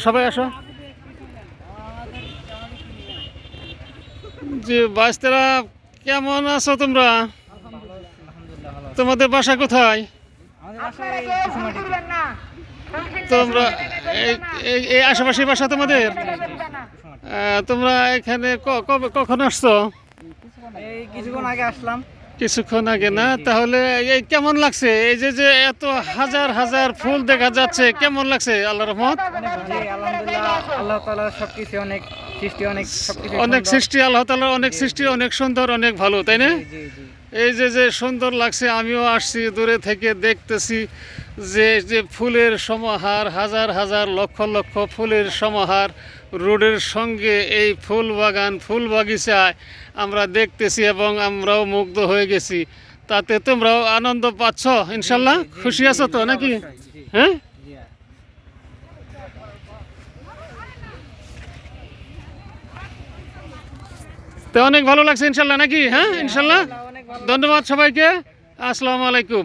সবাই আসো। জি বাইস্তারা, কেমন আছো তোমরা? তোমাদের বাসা কোথায়? তোমরা এই আশেপাশে বাসা তোমাদের? তোমরা এখানে কখন আসছো? কিছুক্ষণ আগে আসলাম। কিছুক্ষণ আগে না? তাহলে এই কেমন লাগছে, এই যে যে এত হাজার হাজার ফুল দেখা যাচ্ছে, কেমন লাগছে? আল্লাহর রহমত, আলহামদুলিল্লাহ, আল্লাহ তাআলার সবকিছু অনেক সৃষ্টি, অনেক সৃষ্টি, আল্লাহ তাআলার অনেক সৃষ্টি, অনেক সুন্দর, অনেক ভালো, তাই না? এই যে যে সুন্দর লাগছে, আমিও আসছি দূরে থেকে দেখতেছি যে যে ফুলের সমাহার, হাজার হাজার লক্ষ লক্ষ ফুলের সমাহার রোডের সঙ্গে এই ফুল বাগান, ফুল বাগিচায় আমরা দেখতেছি এবং আমরাও মুগ্ধ হয়ে গেছি। তাতে তোমরাও আনন্দ পাচ্ছ ইনশাল্লাহ? খুশি আছো তো নাকি? হ্যাঁ, তো অনেক ভালো লাগছে ইনশাল্লাহ নাকি? হ্যাঁ ইনশাল্লাহ। ধন্যবাদ সবাইকে। আসসালামু আলাইকুম।